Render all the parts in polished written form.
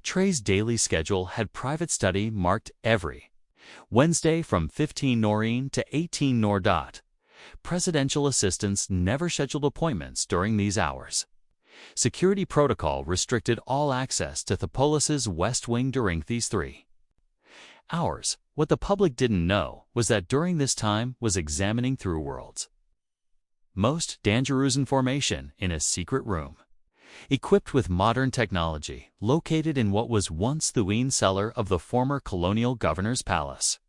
Traoré's daily schedule had private study marked every Wednesday from 15 Noreen to 18 Nor. Presidential assistants never scheduled appointments during these hours. Security protocol restricted all access to the Polis's West Wing during these 3 hours. What the public didn't know was that during this time was examining through world's most dangerous information in a secret room, equipped with modern technology, located in what was once the cellar of the former colonial governor's palace.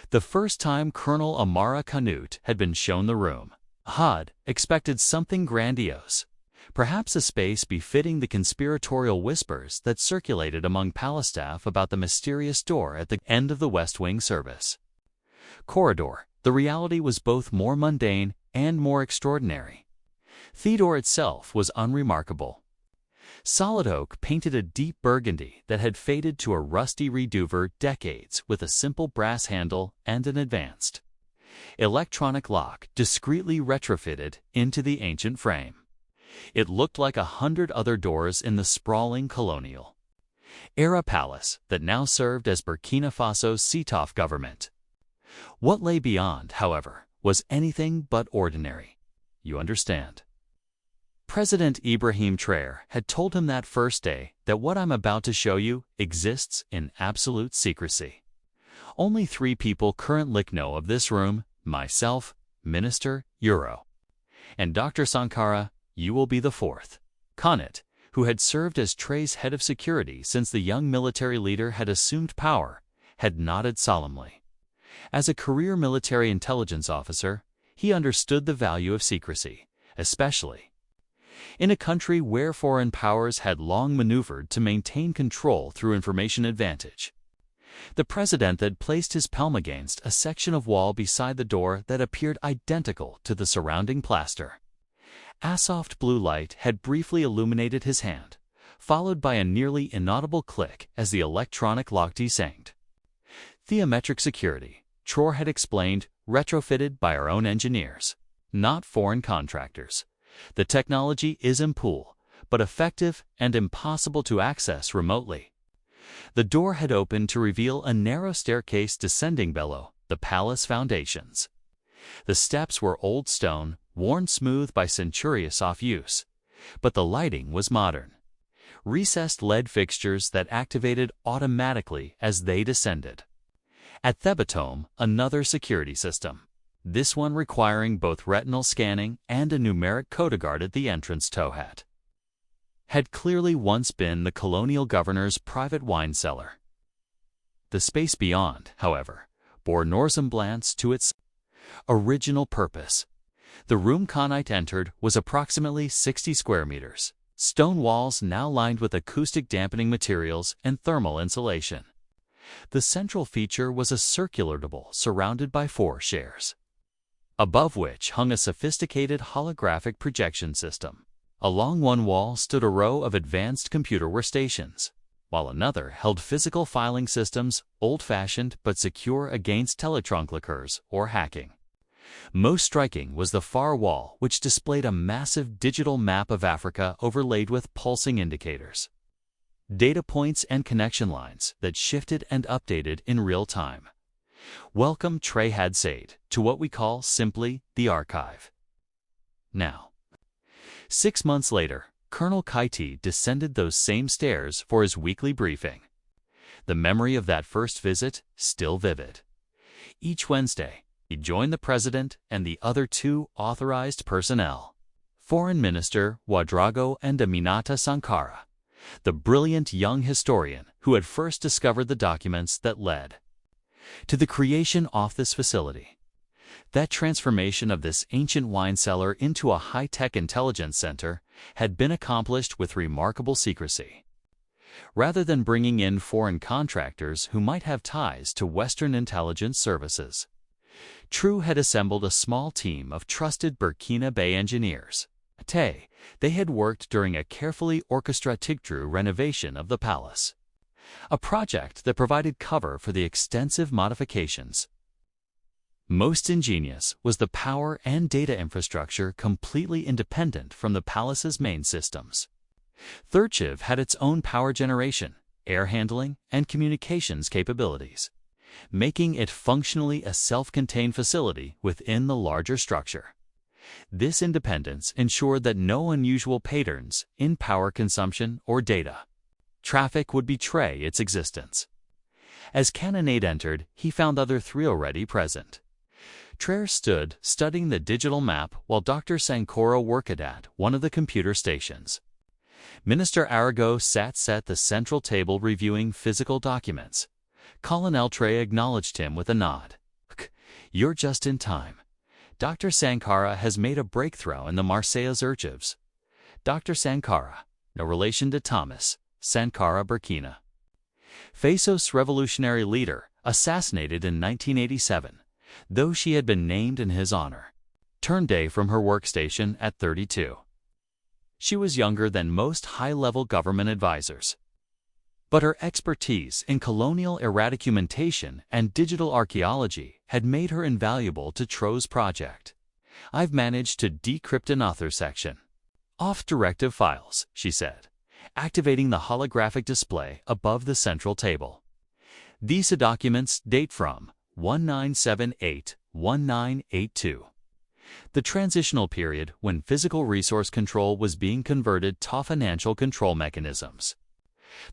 The first time Colonel Amara Canute had been shown the room, Had expected something grandiose, perhaps a space befitting the conspiratorial whispers that circulated among palace staff about the mysterious door at the end of the West Wing service corridor. The reality was both more mundane and more extraordinary. The door itself was unremarkable. Solid oak painted a deep burgundy that had faded to a rusty red over decades, with a simple brass handle and an advanced electronic lock discreetly retrofitted into the ancient frame. It looked like 100 other doors in the sprawling colonial era palace that now served as Burkina Faso's Setoff government. What lay beyond, however, was anything but ordinary. You understand. President Ibrahim Traoré had told him that first day that what I'm about to show you exists in absolute secrecy. Only 3 people currently know of this room: myself, Minister Euro, and Dr. Sankara. You will be the 4th. Khanat, who had served as Traoré's head of security since the young military leader had assumed power, had nodded solemnly. As a career military intelligence officer, he understood the value of secrecy, especially in a country where foreign powers had long maneuvered to maintain control through information advantage. The president had placed his palm against a section of wall beside the door that appeared identical to the surrounding plaster. A soft blue light had briefly illuminated his hand, followed by a nearly inaudible click as the electronic lock descended. Theometric security, Traoré had explained, retrofitted by our own engineers, not foreign contractors. The technology is impossible, but effective and impossible to access remotely. The door had opened to reveal a narrow staircase descending below the palace foundations. The steps were old stone, worn smooth by centuries of use, but the lighting was modern. Recessed LED fixtures that activated automatically as they descended. At the bottom, another security system, this one requiring both retinal scanning and a numeric code guard at the entrance tohat, had clearly once been the colonial governor's private wine cellar. The space beyond, however, bore no resemblance to its original purpose. The room Khanat entered was approximately 60 square meters, stone walls now lined with acoustic dampening materials and thermal insulation. The central feature was a circular table surrounded by 4 chairs, above which hung a sophisticated holographic projection system. Along one wall stood a row of advanced computer workstations, while another held physical filing systems, old-fashioned but secure against teletronclickers or hacking. Most striking was the far wall, which displayed a massive digital map of Africa overlaid with pulsing indicators, data points and connection lines that shifted and updated in real time. Welcome, Traoré had said, to what we call simply the archive. Now, 6 months later, Colonel Kaiti descended those same stairs for his weekly briefing. The memory of that first visit still vivid. Each Wednesday, he joined the president and the other 2 authorized personnel, Foreign Minister Ouedraogo and Aminata Sankara, the brilliant young historian who had first discovered the documents that led to the creation of this facility. That transformation of this ancient wine cellar into a high-tech intelligence center had been accomplished with remarkable secrecy. Rather than bringing in foreign contractors who might have ties to Western intelligence services, Traoré had assembled a small team of trusted Burkina Faso engineers. They had worked during a carefully orchestrated renovation of the palace, a project that provided cover for the extensive modifications. Most ingenious was the power and data infrastructure completely independent from the palace's main systems. Thirchiv had its own power generation, air handling, and communications capabilities, making it functionally a self-contained facility within the larger structure. This independence ensured that no unusual patterns in power consumption or data traffic would betray its existence. As Cannonade entered, he found other three already present. Traoré stood studying the digital map while Dr. Sankara worked at one of the computer stations. Minister Arago sat at the central table reviewing physical documents. Colonel Traoré acknowledged him with a nod. "You're just in time. Dr. Sankara has made a breakthrough in the Marseillaise archives." Dr. Sankara, no relation to Thomas Sankara, Burkina Faso's revolutionary leader, assassinated in 1987, though she had been named in his honor, turned day from her workstation at 32. She was younger than most high-level government advisors, but her expertise in colonial eradicumentation and digital archaeology had made her invaluable to Traoré's project. "I've managed to decrypt an author section off directive files," she said, activating the holographic display above the central table. "These documents date from 1978-1982, the transitional period when physical resource control was being converted to financial control mechanisms."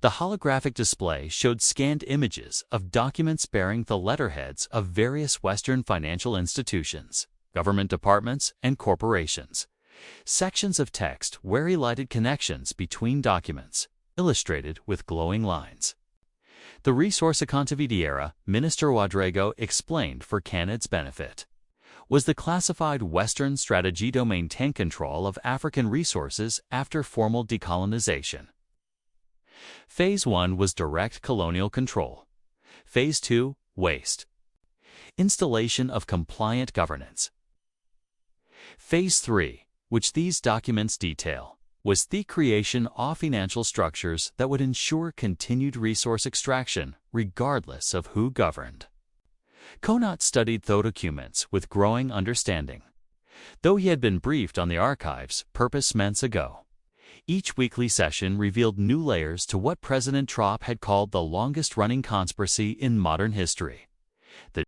The holographic display showed scanned images of documents bearing the letterheads of various Western financial institutions, government departments, and corporations. Sections of text where highlighted connections between documents, illustrated with glowing lines. The Resource Continuity era, Minister Ouedraogo explained for Canada's benefit, was the classified Western strategy to maintain control of African resources after formal decolonization. Phase 1 was direct colonial control. Phase 2, waste. Installation of compliant governance. Phase 3, which these documents detail, was the creation of financial structures that would ensure continued resource extraction regardless of who governed. Conant studied those documents with growing understanding. Though he had been briefed on the archives' purpose months ago, each weekly session revealed new layers to what President Traoré had called the longest-running conspiracy in modern history. The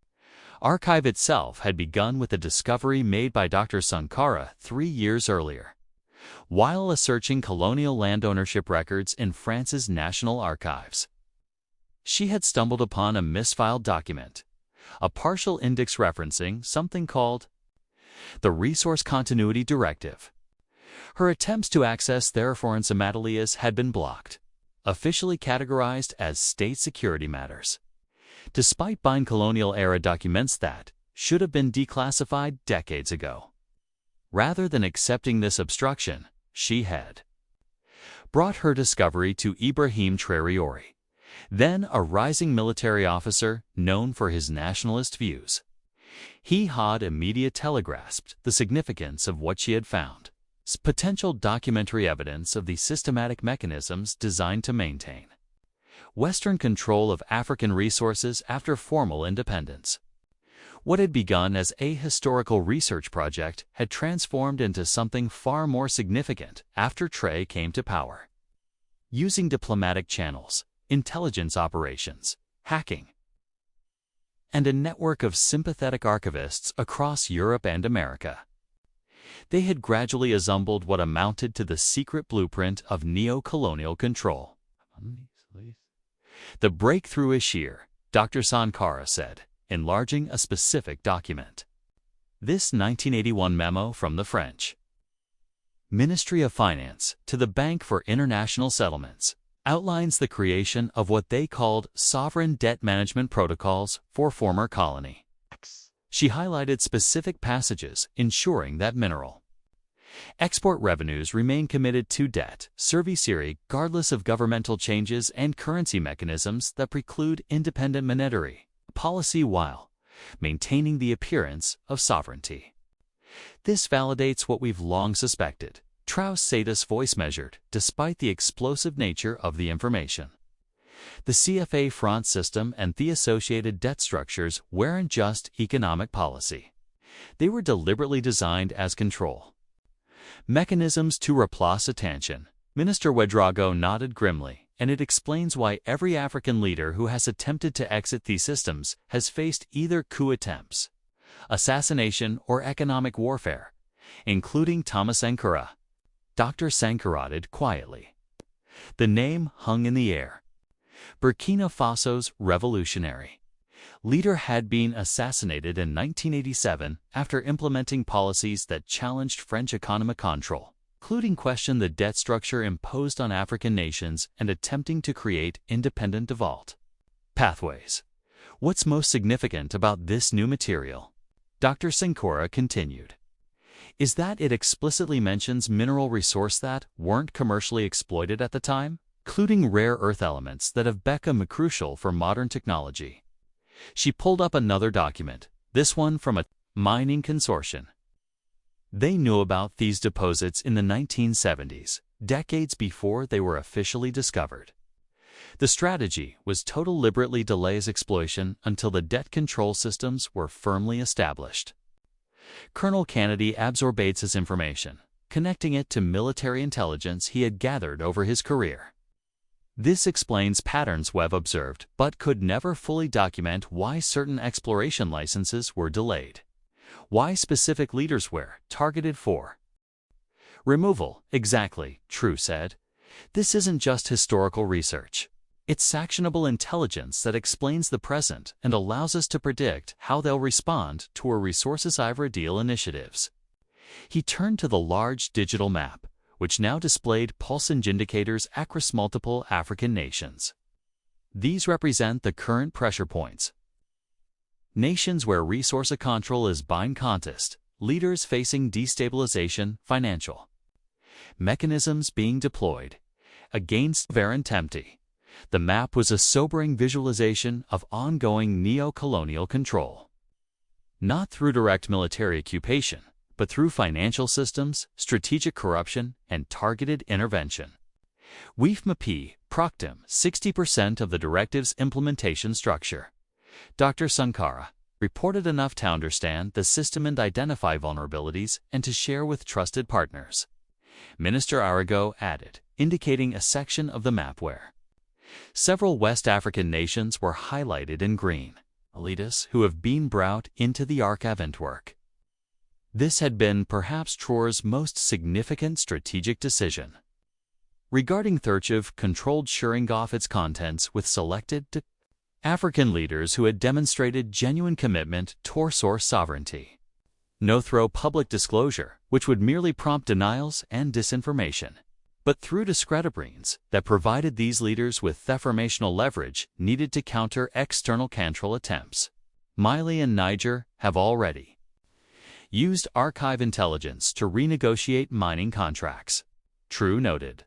archive itself had begun with a discovery made by Dr. Sankara 3 years earlier, while searching colonial land ownership records in France's National Archives. She had stumbled upon a misfiled document, a partial index referencing something called the Resource Continuity Directive. Her attempts to access their foreign somatalias had been blocked, officially categorized as state security matters, despite buying colonial-era documents that should have been declassified decades ago. Rather than accepting this obstruction, she had brought her discovery to Ibrahim Traoré, then a rising military officer known for his nationalist views. He had immediately telegraphed the significance of what she had found, potential documentary evidence of the systematic mechanisms designed to maintain Western control of African resources after formal independence. What had begun as a historical research project had transformed into something far more significant after Traoré came to power. Using diplomatic channels, intelligence operations, hacking, and a network of sympathetic archivists across Europe and America, they had gradually assembled what amounted to the secret blueprint of neo-colonial control. The breakthrough is sheer, Dr. Sankara said, enlarging a specific document. This 1981 memo from the French Ministry of Finance to the Bank for International Settlements outlines the creation of what they called sovereign debt management protocols for former colony. She highlighted specific passages ensuring that mineral export revenues remain committed to debt service regardless of governmental changes and currency mechanisms that preclude independent monetary policy while maintaining the appearance of sovereignty. This validates what we've long suspected, Traoré's voice measured, despite the explosive nature of the information. The CFA franc system and the associated debt structures weren't just economic policy. They were deliberately designed as control mechanisms to replace attention. Minister Ouedraogo nodded grimly, and it explains why every African leader who has attempted to exit these systems has faced either coup attempts, assassination, or economic warfare, including Thomas Sankara. Dr. Sankara nodded quietly. The name hung in the air. Burkina Faso's revolutionary leader had been assassinated in 1987 after implementing policies that challenged French economic control, including questioning the debt structure imposed on African nations and attempting to create independent default pathways. What's most significant about this new material, Dr. Sankara continued, is that it explicitly mentions mineral resources that weren't commercially exploited at the time, including rare earth elements that have become crucial for modern technology. She pulled up another document, this one from a mining consortium. They knew about these deposits in the 1970s, decades before they were officially discovered. The strategy was to deliberately delay exploitation until the debt control systems were firmly established. Colonel Kennedy absorbed his information, connecting it to military intelligence he had gathered over his career. This explains patterns Webb observed but could never fully document why certain exploration licenses were delayed, why specific leaders were targeted for removal. Exactly, True said. This isn't just historical research. It's actionable intelligence that explains the present and allows us to predict how they'll respond to our resources deal initiatives. He turned to the large digital map, which now displayed pulsing indicators across multiple African nations. These represent the current pressure points. Nations where resource control is being contested, leaders facing destabilization, financial mechanisms being deployed against Varentemti. The map was a sobering visualization of ongoing neo-colonial control. Not through direct military occupation, but through financial systems, strategic corruption, and targeted intervention. We've mapped Proctum 60% of the directive's implementation structure. Dr. Sankara reported enough to understand the system and identify vulnerabilities and to share with trusted partners. Minister Arago added, indicating a section of the map where several West African nations were highlighted in green, elites who have been brought into the archivant work. This had been perhaps Traoré's most significant strategic decision. Regarding Thurchiv controlled sharing off its contents with selected African leaders who had demonstrated genuine commitment to resource sovereignty. No through public disclosure, which would merely prompt denials and disinformation, but through discreditations that provided these leaders with informational leverage needed to counter external control attempts. Mali and Niger have already used archive intelligence to renegotiate mining contracts. True noted.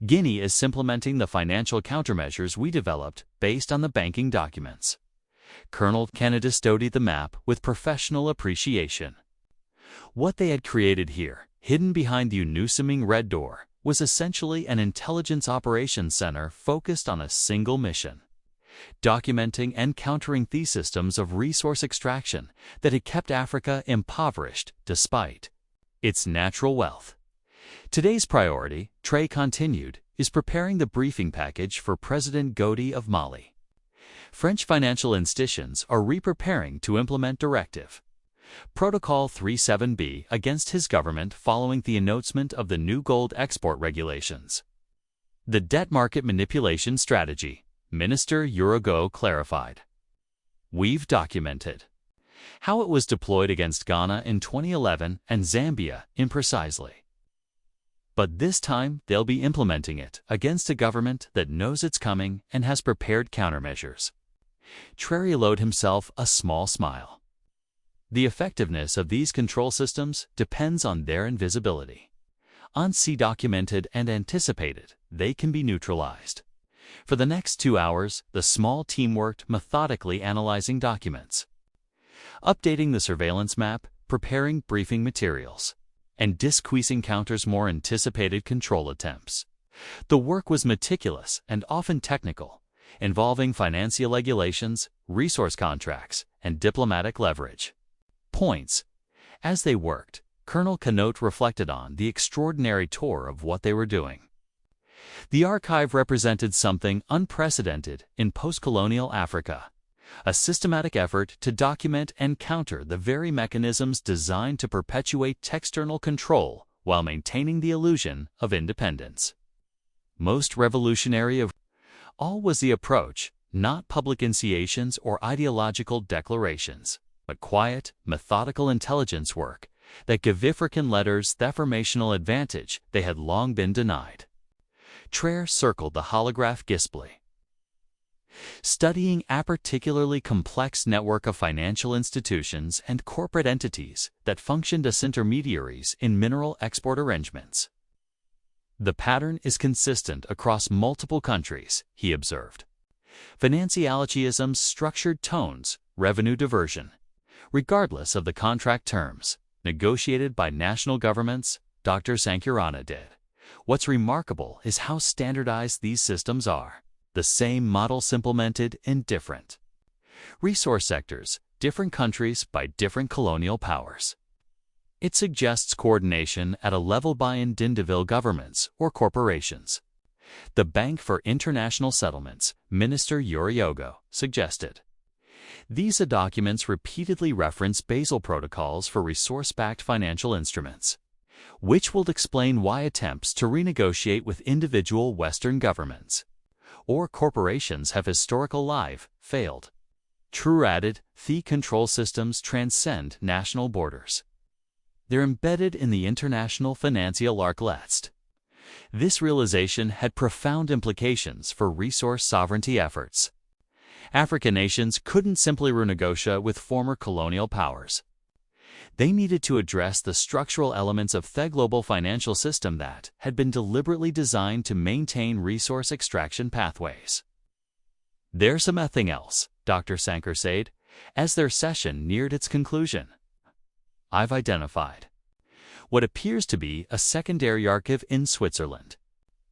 Guinea is implementing the financial countermeasures we developed based on the banking documents. Colonel Kennedy studied the map with professional appreciation. What they had created here, hidden behind the unassuming red door, was essentially an intelligence operations center focused on a single mission: documenting and countering these systems of resource extraction that had kept Africa impoverished despite its natural wealth. Today's priority, Traoré continued, is preparing the briefing package for President Godi of Mali. French financial institutions are re-preparing to implement Directive Protocol 37B against his government following the announcement of the new gold export regulations. The debt market manipulation strategy, Minister Urago clarified. We've documented how it was deployed against Ghana in 2011 and Zambia imprecisely. But this time they'll be implementing it against a government that knows it's coming and has prepared countermeasures. Traoré allowed himself a small smile. The effectiveness of these control systems depends on their invisibility. Once documented and anticipated, they can be neutralized. For the next 2 hours, the small team worked methodically analyzing documents, updating the surveillance map, preparing briefing materials, and disqueezing counters more anticipated control attempts. The work was meticulous and often technical, involving financial regulations, resource contracts, and diplomatic leverage. Points. As they worked, Colonel Canot reflected on the extraordinary tour of what they were doing. The archive represented something unprecedented in post-colonial Africa, a systematic effort to document and counter the very mechanisms designed to perpetuate texternal control while maintaining the illusion of independence. Most revolutionary of all was the approach, not public initiations or ideological declarations, but quiet, methodical intelligence work that gave African letters the informational advantage they had long been denied. Traoré circled the holograph display. Studying a particularly complex network of financial institutions and corporate entities that functioned as intermediaries in mineral export arrangements. The pattern is consistent across multiple countries, he observed. Financialism's structured tones, revenue diversion, regardless of the contract terms, negotiated by national governments, Dr. Sankara did. What's remarkable is how standardized these systems are. The same models implemented in different resource sectors, different countries by different colonial powers. It suggests coordination at a level by individual governments or corporations. The Bank for International Settlements, Minister Yoriogo, suggested. These documents repeatedly reference Basel protocols for resource-backed financial instruments, which will explain why attempts to renegotiate with individual Western governments or corporations have historically failed. Traoré added, the control systems transcend national borders. They're embedded in the international financial arc-list. This realization had profound implications for resource sovereignty efforts. African nations couldn't simply renegotiate with former colonial powers. They needed to address the structural elements of the global financial system that had been deliberately designed to maintain resource extraction pathways. There's something else, Dr. Sankara said, as their session neared its conclusion. I've identified what appears to be a secondary archive in Switzerland.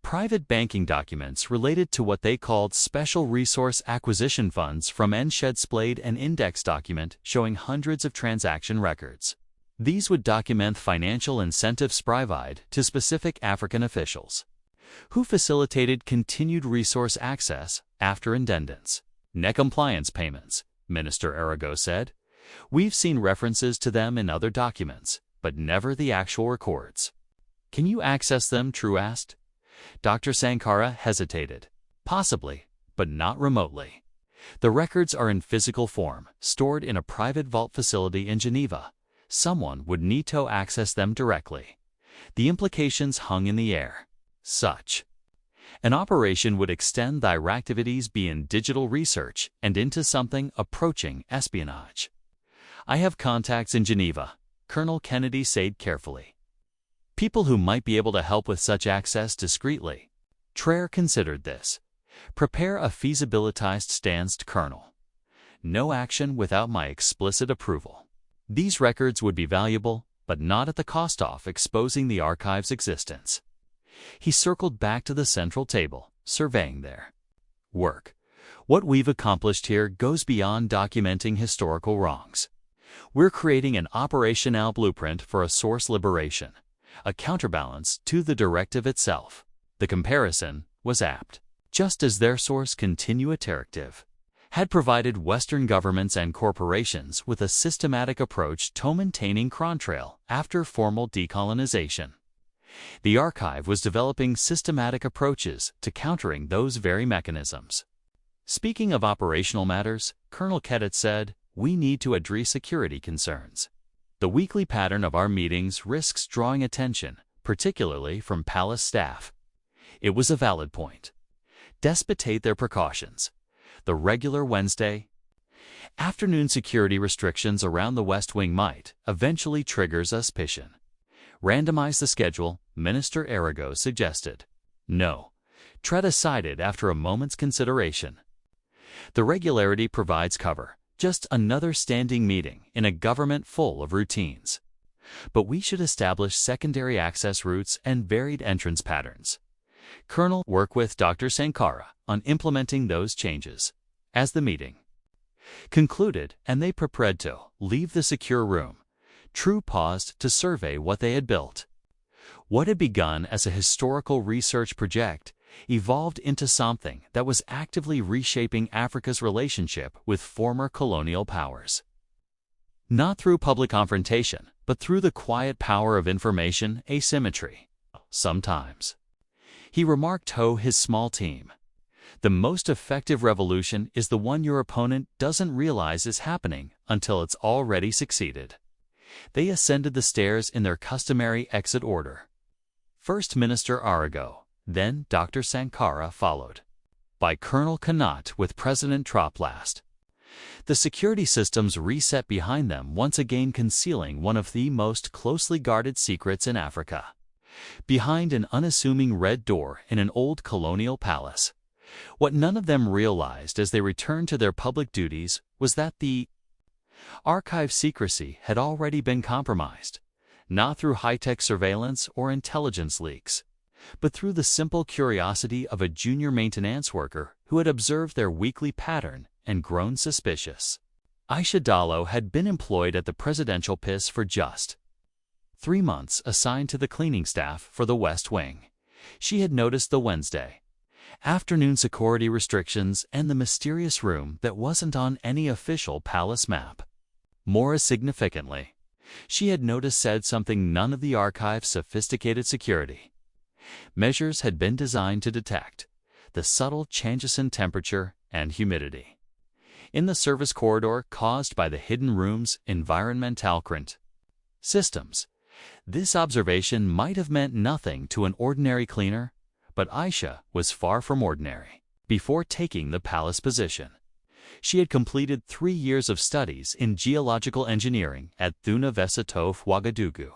Private banking documents related to what they called special resource acquisition funds from Enschedsplayed an index document showing hundreds of transaction records. These would document financial incentives provided to specific African officials, who facilitated continued resource access after independence. Necompliance payments, Minister Arago said. We've seen references to them in other documents, but never the actual records. Can you access them? Traoré asked. Dr. Sankara hesitated. Possibly, but not remotely. The records are in physical form, stored in a private vault facility in Geneva. Someone would need to access them directly. The implications hung in the air. Such an operation would extend their activities beyond digital research and into something approaching espionage. I have contacts in Geneva, Colonel Kennedy said carefully. People who might be able to help with such access discreetly. Traoré considered this. Prepare a feasibilitized stance, Colonel. No action without my explicit approval. These records would be valuable, but not at the cost of exposing the archive's existence. He circled back to the central table, surveying their work. What we've accomplished here goes beyond documenting historical wrongs. We're creating an operational blueprint for a source liberation, a counterbalance to the directive itself. The comparison was apt. Just as their source continuity directive had provided Western governments and corporations with a systematic approach to maintaining control after formal decolonization, the archive was developing systematic approaches to countering those very mechanisms. Speaking of operational matters, Colonel Kedet said, we need to address security concerns. The weekly pattern of our meetings risks drawing attention, particularly from palace staff. It was a valid point. Despite their precautions. The regular Wednesday afternoon security restrictions around the West Wing might eventually trigger suspicion. Randomize the schedule, Minister Arago suggested. No. Traoré decided after a moment's consideration. The regularity provides cover. Just another standing meeting in a government full of routines. But we should establish secondary access routes and varied entrance patterns. Colonel work with Dr. Sankara on implementing those changes. As the meeting concluded and they prepared to leave the secure room, Traoré paused to survey what they had built. What had begun as a historical research project evolved into something that was actively reshaping Africa's relationship with former colonial powers. Not through public confrontation, but through the quiet power of information asymmetry. Sometimes. He remarked to his small team, "The most effective revolution is the one your opponent doesn't realize is happening until it's already succeeded." They ascended the stairs in their customary exit order. First Minister Arago, then Dr. Sankara followed, by Colonel Kanat with President Traoré last. The security systems reset behind them, once again concealing one of the most closely guarded secrets in Africa. Behind an unassuming red door in an old colonial palace, what none of them realized as they returned to their public duties was that the archive secrecy had already been compromised, not through high-tech surveillance or intelligence leaks, but through the simple curiosity of a junior maintenance worker who had observed their weekly pattern and grown suspicious. Aisha Dallo had been employed at the presidential PIS for just 3 months, assigned to the cleaning staff for the West Wing. She had noticed the Wednesday afternoon security restrictions and the mysterious room that wasn't on any official palace map. More significantly, she had said something none of the archive's sophisticated security measures had been designed to detect: the subtle changes in temperature and humidity in the service corridor caused by the hidden room's environmental current systems. This observation might have meant nothing to an ordinary cleaner, but Aisha was far from ordinary. Before taking the palace position, she had completed 3 years of studies in geological engineering at University of Ouagadougou,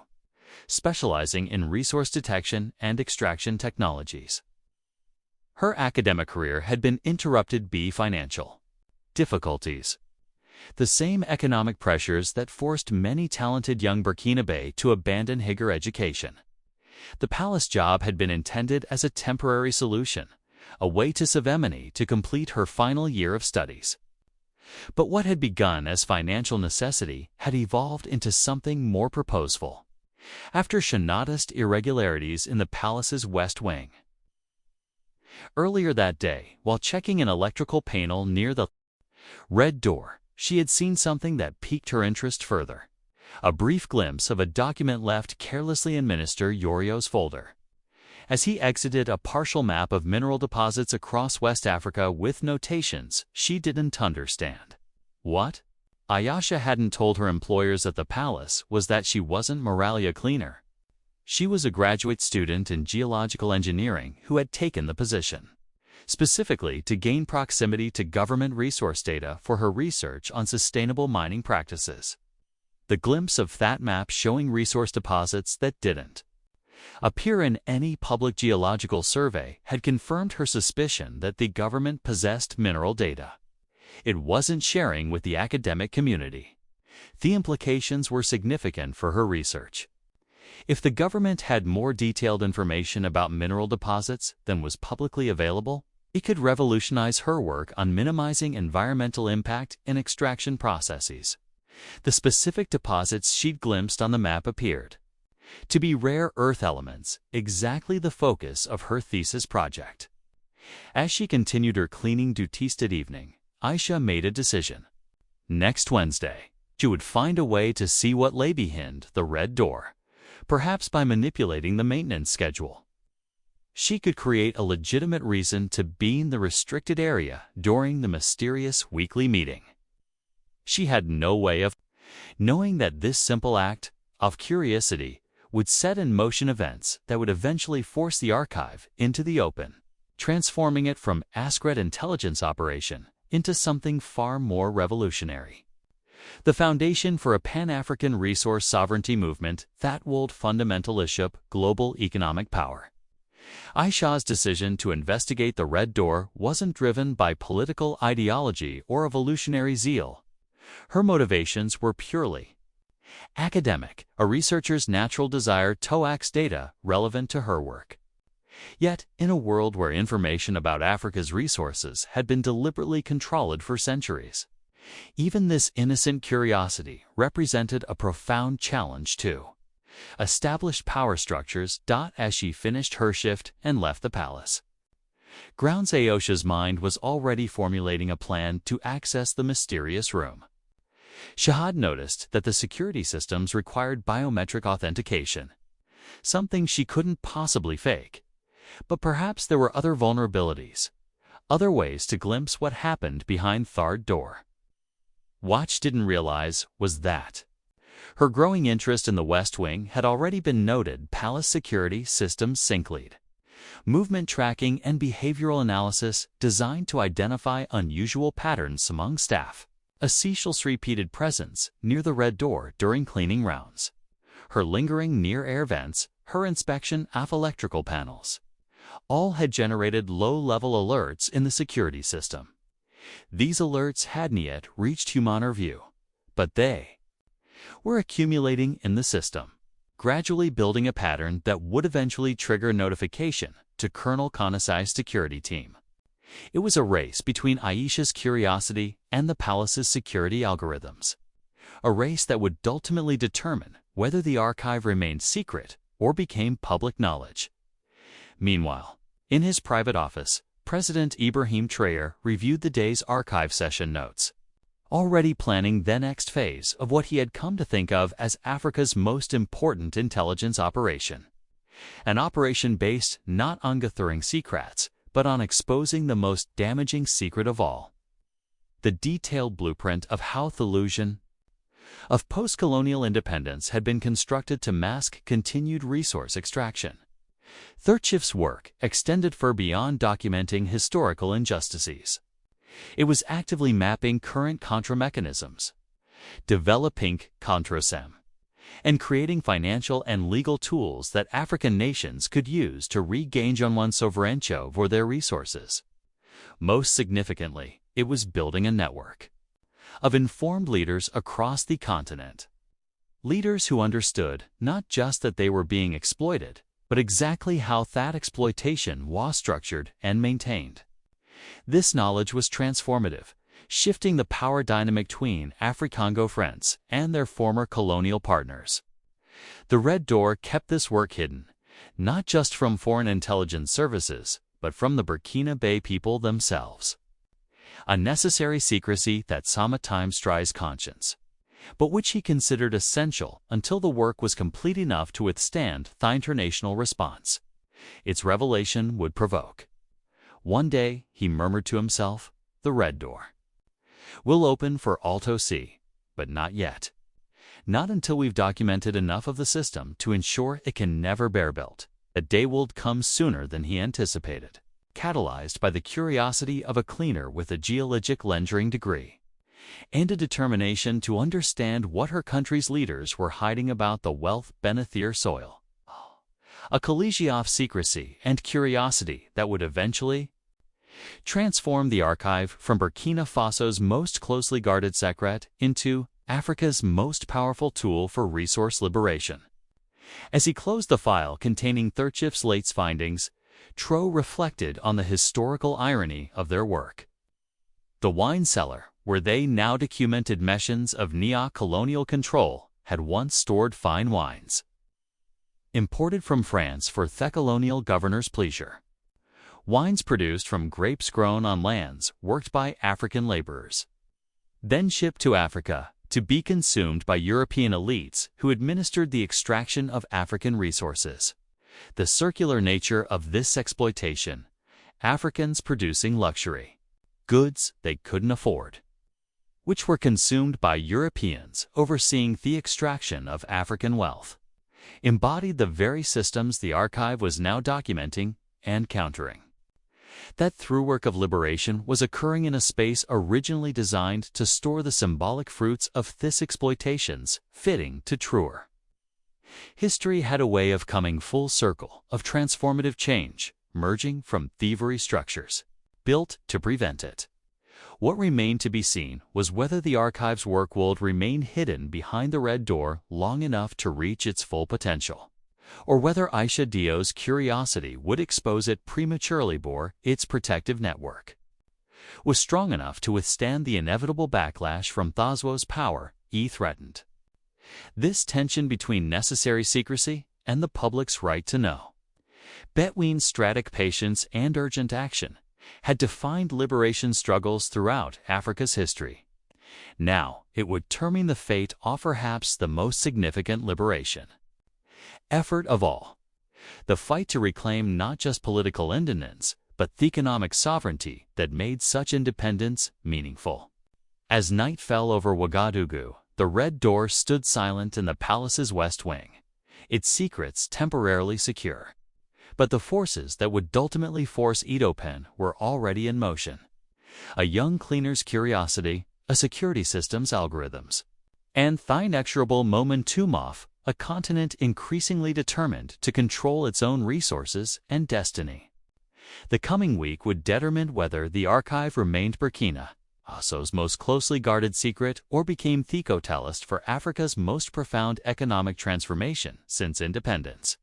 specializing in resource detection and extraction technologies. Her academic career had been interrupted by financial difficulties, the same economic pressures that forced many talented young Burkinabe to abandon higher education. The palace job had been intended as a temporary solution, a way to Savemini to complete her final year of studies. But what had begun as financial necessity had evolved into something more purposeful. After she noticed irregularities in the palace's West Wing earlier that day, while checking an electrical panel near the red door, she had seen something that piqued her interest further. A brief glimpse of a document left carelessly in Minister Yorio's folder. As he exited a partial map of mineral deposits across West Africa with notations she didn't understand. What Aisha hadn't told her employers at the palace was that she wasn't merely a cleaner. She was a graduate student in geological engineering who had taken the position specifically to gain proximity to government resource data for her research on sustainable mining practices. The glimpse of that map showing resource deposits that didn't appear in any public geological survey had confirmed her suspicion that the government possessed mineral data it wasn't sharing with the academic community. The implications were significant for her research. If the government had more detailed information about mineral deposits than was publicly available, it could revolutionize her work on minimizing environmental impact in extraction processes. The specific deposits she'd glimpsed on the map appeared to be rare earth elements, exactly the focus of her thesis project. As she continued her cleaning duties that evening, Aisha made a decision. Next Wednesday, she would find a way to see what lay behind the red door, perhaps by manipulating the maintenance schedule. She could create a legitimate reason to be in the restricted area during the mysterious weekly meeting. She had no way of knowing that this simple act of curiosity would set in motion events that would eventually force the archive into the open, transforming it from a secret intelligence operation into something far more revolutionary. The foundation for a Pan-African resource sovereignty movement that would fundamentally shape global economic power. Aisha's decision to investigate the Red Door wasn't driven by political ideology or evolutionary zeal. Her motivations were purely academic, a researcher's natural desire to access data relevant to her work. Yet, in a world where information about Africa's resources had been deliberately controlled for centuries, even this innocent curiosity represented a profound challenge to established power structures. As she finished her shift and left the palace, Grounds Aosha's mind was already formulating a plan to access the mysterious room. Shahad noticed that the security systems required biometric authentication, something she couldn't possibly fake. But perhaps there were other vulnerabilities, other ways to glimpse what happened behind third door. What she didn't realize was that her growing interest in the West Wing had already been noted palace security systems sync lead, movement tracking and behavioral analysis designed to identify unusual patterns among staff, a ceaseless repeated presence near the red door during cleaning rounds, her lingering near air vents, her inspection of electrical panels. All had generated low-level alerts in the security system. These alerts hadn't yet reached human view, but they were accumulating in the system, gradually building a pattern that would eventually trigger notification to Colonel Kanasai's security team. It was a race between Aisha's curiosity and the palace's security algorithms, a race that would ultimately determine whether the archive remained secret or became public knowledge. Meanwhile, in his private office, President Ibrahim Traoré reviewed the day's archive session notes, already planning the next phase of what he had come to think of as Africa's most important intelligence operation. An operation based not on gathering secrets, but on exposing the most damaging secret of all. The detailed blueprint of how the illusion of post-colonial independence had been constructed to mask continued resource extraction. Thurchiff's work extended far beyond documenting historical injustices. It was actively mapping current contra-mechanisms, developing contra-sem, and creating financial and legal tools that African nations could use to regain one's sovereignty over their resources. Most significantly, it was building a network of informed leaders across the continent. Leaders who understood not just that they were being exploited, but exactly how that exploitation was structured and maintained. This knowledge was transformative, shifting the power dynamic between Afrikango friends and their former colonial partners. The Red Door kept this work hidden, not just from foreign intelligence services, but from the Burkina Faso people themselves. A necessary secrecy that sometimes tries conscience, but which he considered essential until the work was complete enough to withstand the international response its revelation would provoke. One day, he murmured to himself, the Red Door will open for all to see, but not yet. Not until we've documented enough of the system to ensure it can never be built. A day will come sooner than he anticipated, catalyzed by the curiosity of a cleaner with a geologic engineering degree, and a determination to understand what her country's leaders were hiding about the wealth beneath their soil. A collegiate of secrecy and curiosity that would eventually transform the archive from Burkina Faso's most closely guarded secret into Africa's most powerful tool for resource liberation. As he closed the file containing Thurchiff's late findings, Traoré reflected on the historical irony of their work. The wine cellar, where they now documented meshes of neo-colonial control, had once stored fine wines, imported from France for the colonial governor's pleasure. Wines produced from grapes grown on lands worked by African laborers, then shipped to Africa to be consumed by European elites who administered the extraction of African resources. The circular nature of this exploitation, Africans producing luxury goods they couldn't afford, which were consumed by Europeans overseeing the extraction of African wealth, embodied the very systems the archive was now documenting and countering. That through work of liberation was occurring in a space originally designed to store the symbolic fruits of this exploitations, fitting to Traoré. History had a way of coming full circle, of transformative change, merging from thievery structures, built to prevent it. What remained to be seen was whether the archive's work would remain hidden behind the Red Door long enough to reach its full potential, or whether Aisha Dio's curiosity would expose it prematurely before its protective network was strong enough to withstand the inevitable backlash from Thazwo's power he threatened. This tension between necessary secrecy and the public's right to know Between strategic patience and urgent action had defined liberation struggles throughout Africa's history. Now, it would determine the fate of perhaps the most significant liberation effort of all, the fight to reclaim not just political independence, but the economic sovereignty that made such independence meaningful. As night fell over Ouagadougou, the Red Door stood silent in the palace's west wing, its secrets temporarily secure. But the forces that would ultimately force Etopen were already in motion. A young cleaner's curiosity, a security system's algorithms, and the inexorable momentum of a continent increasingly determined to control its own resources and destiny. The coming week would determine whether the archive remained Burkina Faso's most closely guarded secret or became the catalyst for Africa's most profound economic transformation since independence.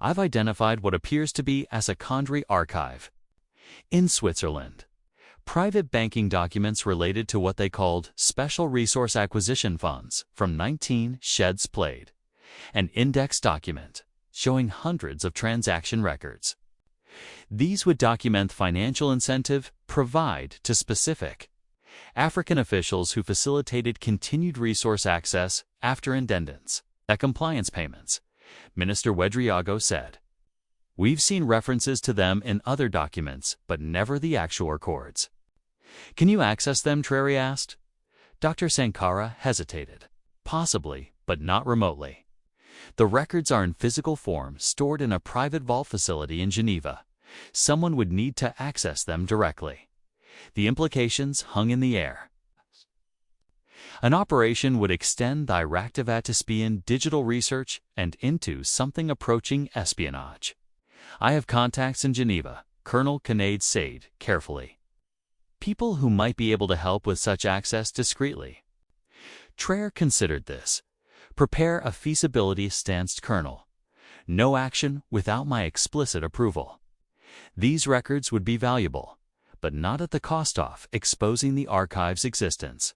I've identified what appears to be as a Condry archive. In Switzerland, private banking documents related to what they called Special Resource Acquisition Funds from 19 sheds played, an index document showing hundreds of transaction records. These would document financial incentive provide to specific African officials who facilitated continued resource access after independence, compliance payments. Minister Ouedraogo said, "We've seen references to them in other documents, but never the actual records." "Can you access them?" Traoré asked. Dr. Sankara hesitated. "Possibly, but not remotely. The records are in physical form stored in a private vault facility in Geneva. Someone would need to access them directly." The implications hung in the air. An operation would extend the activity to spion digital research and into something approaching espionage. "I have contacts in Geneva," Colonel Kanade said carefully. "People who might be able to help with such access discreetly." Traoré considered this. "Prepare a feasibility stance, Colonel. No action without my explicit approval." These records would be valuable, but not at the cost of exposing the archive's existence.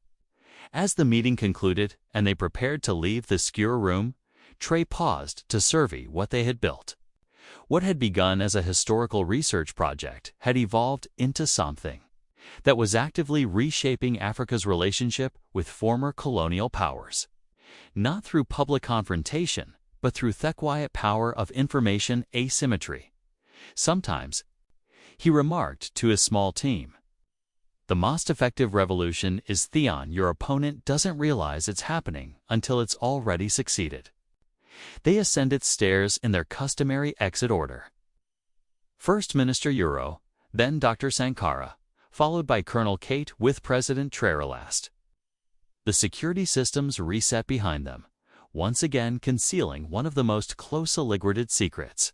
As the meeting concluded and they prepared to leave the secure room, Traoré paused to survey what they had built. What had begun as a historical research project had evolved into something that was actively reshaping Africa's relationship with former colonial powers. Not through public confrontation, but through the quiet power of information asymmetry. Sometimes, he remarked to his small team, "The most effective revolution is when your opponent doesn't realize it's happening until it's already succeeded." They ascended stairs in their customary exit order. First Minister Euro, then Dr. Sankara, followed by Colonel Kate with President Traoré last. The security systems reset behind them, once again concealing one of the most closely guarded secrets.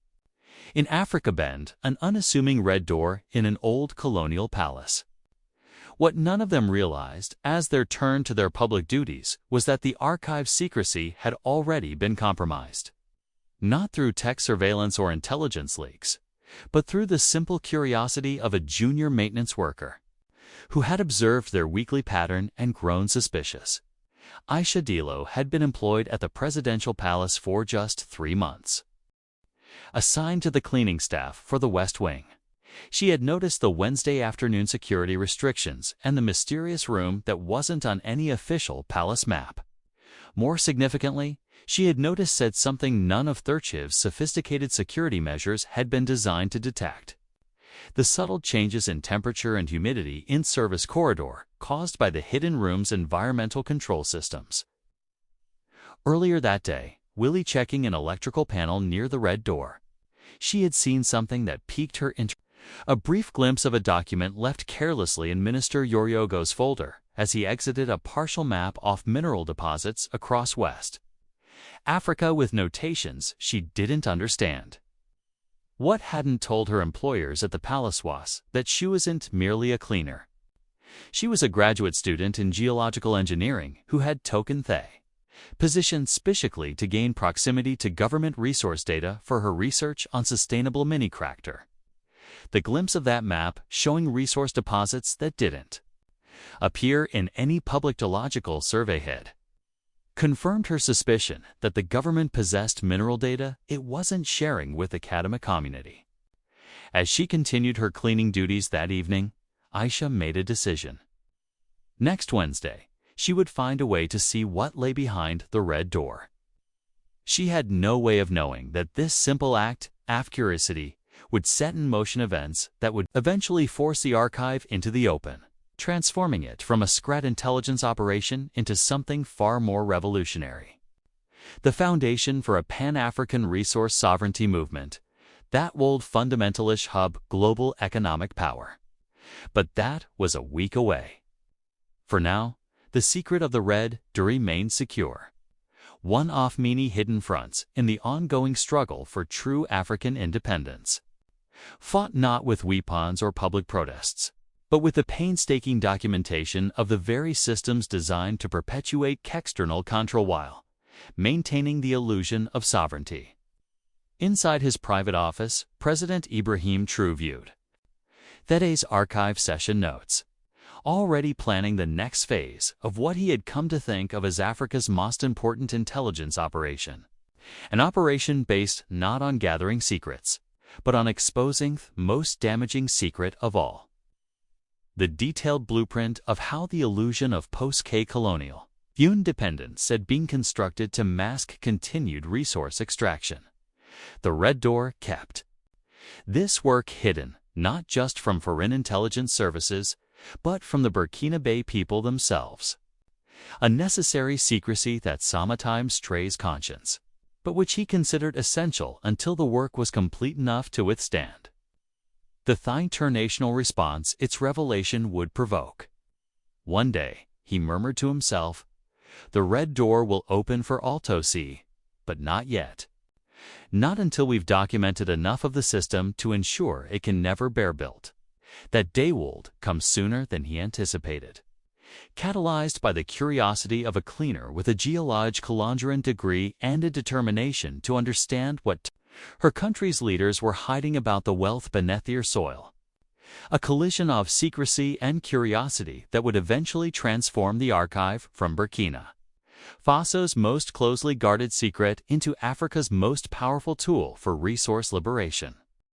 In Africa Bend, an unassuming red door in an old colonial palace. What none of them realized as they turned to their public duties was that the archive's secrecy had already been compromised. Not through tech surveillance or intelligence leaks, but through the simple curiosity of a junior maintenance worker who had observed their weekly pattern and grown suspicious. Aisha Dilo had been employed at the presidential palace for just 3 months. Assigned to the cleaning staff for the West Wing, she had noticed the Wednesday afternoon security restrictions and the mysterious room that wasn't on any official palace map. More significantly, she had noticed something none of Thurchiv's sophisticated security measures had been designed to detect: the subtle changes in temperature and humidity in service corridor caused by the hidden room's environmental control systems. Earlier that day, Willie checking an electrical panel near the red door, she had seen something that piqued her interest. A brief glimpse of a document left carelessly in Minister Ouedraogo's folder as he exited a partial map of mineral deposits across West Africa with notations she didn't understand. What hadn't told her employers at the palace was that she wasn't merely a cleaner. She was a graduate student in geological engineering who had taken the position specifically to gain proximity to government resource data for her research on sustainable mini-cracker. The glimpse of that map showing resource deposits that didn't appear in any public geological survey had confirmed her suspicion that the government possessed mineral data it wasn't sharing with the academic community. As she continued her cleaning duties that evening, Aisha made a decision. Next Wednesday, she would find a way to see what lay behind the red door. She had no way of knowing that this simple act of curiosity would set in motion events that would eventually force the archive into the open, transforming it from a secret intelligence operation into something far more revolutionary. The foundation for a Pan-African resource sovereignty movement that would fundamentally hub global economic power. But that was a week away. For now, the secret of the red door remained secure, one of many hidden fronts in the ongoing struggle for true African independence. Fought not with weapons or public protests, but with the painstaking documentation of the very systems designed to perpetuate external control while maintaining the illusion of sovereignty. Inside his private office, President Ibrahim Traoré viewed that day's archive session notes, already planning the next phase of what he had come to think of as Africa's most important intelligence operation, an operation based not on gathering secrets, but on exposing the most damaging secret of all. The detailed blueprint of how the illusion of post-Colonial independence had been constructed to mask continued resource extraction. The red door kept this work hidden not just from foreign intelligence services, but from the Burkina Faso people themselves. A necessary secrecy that sometimes strays conscience, but which he considered essential until the work was complete enough to withstand the international response its revelation would provoke. One day, he murmured to himself, "The red door will open for all to see, but not yet. Not until we've documented enough of the system to ensure it can never be built." That day would come sooner than he anticipated. Catalyzed by the curiosity of a cleaner with a geological degree and a determination to understand what her country's leaders were hiding about the wealth beneath their soil. A collision of secrecy and curiosity that would eventually transform the archive from Burkina Faso's most closely guarded secret into Africa's most powerful tool for resource liberation.